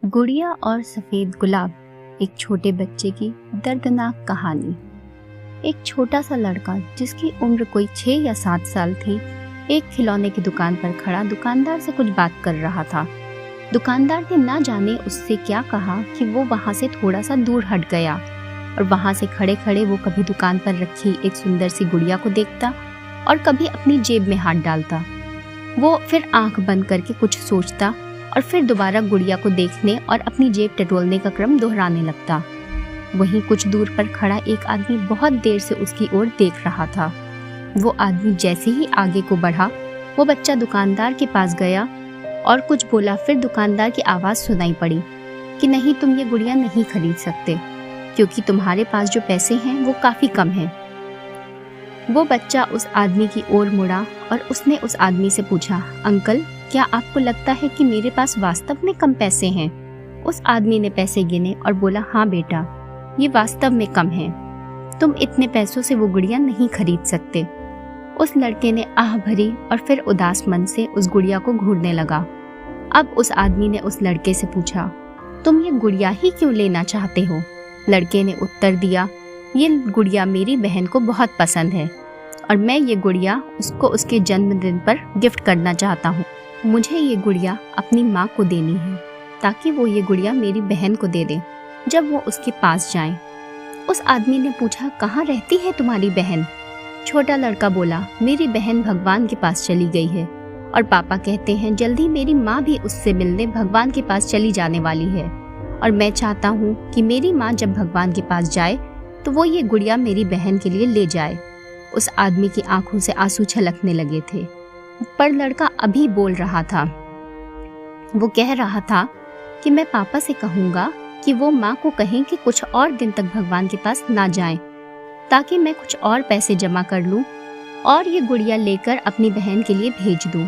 गुड़िया और सफ़ेद गुलाब, एक छोटे बच्चे की दर्दनाक कहानी। एक छोटा सा लड़का जिसकी उम्र कोई 6 या 7 साल थी, एक खिलौने की दुकान पर खड़ा दुकानदार से कुछ बात कर रहा था। दुकानदार ने ना जाने उससे क्या कहा कि वो वहाँ से थोड़ा सा दूर हट गया और वहाँ से खड़े खड़े वो कभी दुकान पर रखी एक सुंदर सी गुड़िया को देखता और कभी अपनी जेब में हाथ डालता। वो फिर आंख बंद करके कुछ सोचता और फिर दोबारा गुड़िया को देखने और अपनी जेब टटोलने का क्रम दोहराने लगता। वहीं कुछ दूर पर खड़ा एक आदमी बहुत देर से उसकी ओर देख रहा था। वो आदमी जैसे ही आगे को बढ़ा, वो बच्चा दुकानदार के पास गया और कुछ बोला। फिर दुकानदार की आवाज़ सुनाई पड़ी कि नहीं, तुम ये गुड़िया नहीं खरीद सकते क्योंकि तुम्हारे पास जो पैसे हैं वो काफ़ी कम हैं। वो बच्चा उस आदमी की ओर मुड़ा और उसने उस आदमी से पूछा, अंकल, क्या आपको लगता है कि मेरे पास वास्तव में कम पैसे हैं? उस आदमी ने पैसे गिने और बोला, हाँ बेटा, ये वास्तव में कम है। तुम इतने पैसों से वो गुड़िया नहीं खरीद सकते। उस लड़के ने आह भरी और फिर उदास मन से उस गुड़िया को घूरने लगा। अब उस आदमी ने उस लड़के से पूछा, तुम ये गुड़िया ही क्यों लेना चाहते हो? लड़के ने उत्तर दिया, ये गुड़िया मेरी बहन को बहुत पसंद है और मैं ये गुड़िया उसको उसके जन्मदिन पर गिफ्ट करना चाहता हूँ। मुझे ये गुड़िया अपनी माँ को देनी है ताकि वो ये गुड़िया मेरी बहन को दे दे जब वो उसके पास जाए। उस आदमी ने पूछा, कहाँ रहती है तुम्हारी बहन? छोटा लड़का बोला, मेरी बहन भगवान के पास चली गई है और पापा कहते हैं जल्दी मेरी माँ भी उससे मिलने भगवान के पास चली जाने वाली है और मैं चाहता हूँ कि मेरी माँ जब भगवान के पास जाए तो वो ये गुड़िया मेरी बहन के लिए ले जाए। उस आदमी की आंखों से आंसू छलकने लगे थे, पर लड़का अभी बोल रहा था। वो कह रहा था कि मैं पापा से कहूँगा कि वो माँ को कहें कि कुछ और दिन तक भगवान के पास ना जाएं, ताकि मैं कुछ और पैसे जमा कर लूँ और ये गुड़िया लेकर अपनी बहन के लिए भेज दूँ।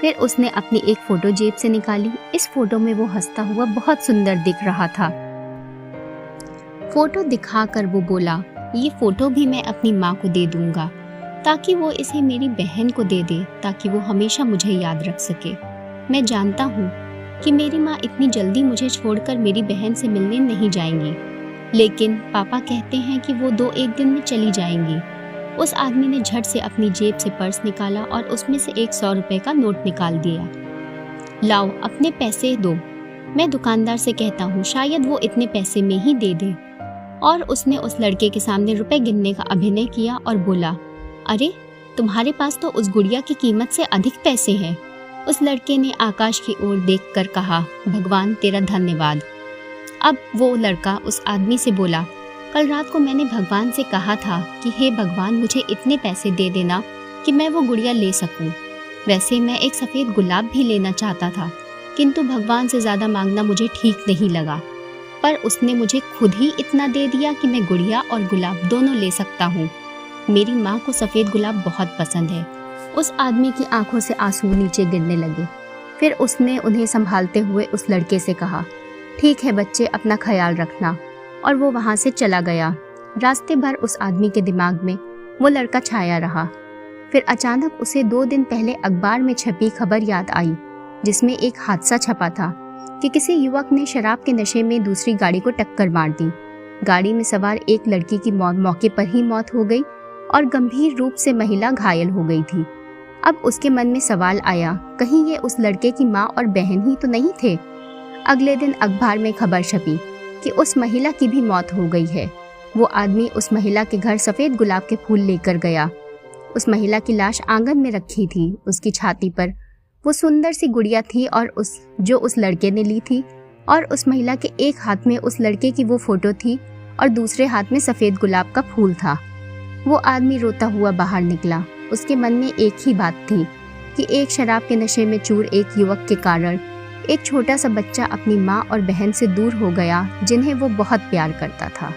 फिर उसने अपनी एक फ़ोटो जेब से निकाली। इस फोटो में वो हंसता हुआ बहुत सुंदर दिख रहा था। फोटो दिखाकर वो बोला, ये फ़ोटो भी मैं अपनी माँ को दे दूँगा ताकि वो इसे मेरी बहन को दे दे ताकि वो हमेशा मुझे याद रख सके। मैं जानता हूँ कि मेरी माँ इतनी जल्दी मुझे छोड़कर मेरी बहन से मिलने नहीं जाएंगी, लेकिन पापा कहते हैं कि वो 2-1 दिन में चली जाएंगी। उस आदमी ने झट से अपनी जेब से पर्स निकाला और उसमें से एक 100 रुपये का नोट निकाल दिया। लाओ, अपने पैसे दो, मैं दुकानदार से कहता हूँ, शायद वो इतने पैसे में ही दे दे। और उसने उस लड़के के सामने रुपए गिनने का अभिनय किया और बोला, अरे तुम्हारे पास तो उस गुड़िया की कीमत से अधिक पैसे हैं। उस लड़के ने आकाश की ओर देखकर कहा, भगवान तेरा धन्यवाद। अब वो लड़का उस आदमी से बोला, कल रात को मैंने भगवान से कहा था कि हे भगवान, मुझे इतने पैसे दे देना कि मैं वो गुड़िया ले सकूं। वैसे मैं एक सफ़ेद गुलाब भी लेना चाहता था, किंतु भगवान से ज़्यादा मांगना मुझे ठीक नहीं लगा, पर उसने मुझे खुद ही इतना दे दिया कि मैं गुड़िया और गुलाब दोनों ले सकता हूँ। मेरी माँ को सफ़ेद गुलाब बहुत पसंद है। उस आदमी की आंखों से आंसू नीचे गिरने लगे। फिर उसने उन्हें संभालते हुए उस लड़के से कहा, ठीक है बच्चे, अपना ख्याल रखना, और वो वहाँ से चला गया। रास्ते भर उस आदमी के दिमाग में वो लड़का छाया रहा। फिर अचानक उसे 2 दिन पहले अखबार में छपी खबर याद आई, जिसमें एक हादसा छपा था कि किसी युवक ने शराब के नशे में दूसरी गाड़ी को टक्कर मार दी। गाड़ी में सवार एक लड़की की मौके पर ही मौत हो गई और गंभीर रूप से महिला घायल हो गई थी। अब उसके मन में सवाल आया, कहीं ये उस लड़के की माँ और बहन ही तो नहीं थे? अगले दिन अखबार में खबर छपी कि उस महिला की भी मौत हो गई है। वो आदमी उस महिला के घर सफ़ेद गुलाब के फूल लेकर गया। उस महिला की लाश आंगन में रखी थी। उसकी छाती पर वो सुंदर सी गुड़िया थी और उस लड़के ने ली थी, और उस महिला के एक हाथ में उस लड़के की वो फोटो थी और दूसरे हाथ में सफ़ेद गुलाब का फूल था। वो आदमी रोता हुआ बाहर निकला। उसके मन में एक ही बात थी कि एक शराब के नशे में चूर एक युवक के कारण एक छोटा सा बच्चा अपनी माँ और बहन से दूर हो गया, जिन्हें वो बहुत प्यार करता था।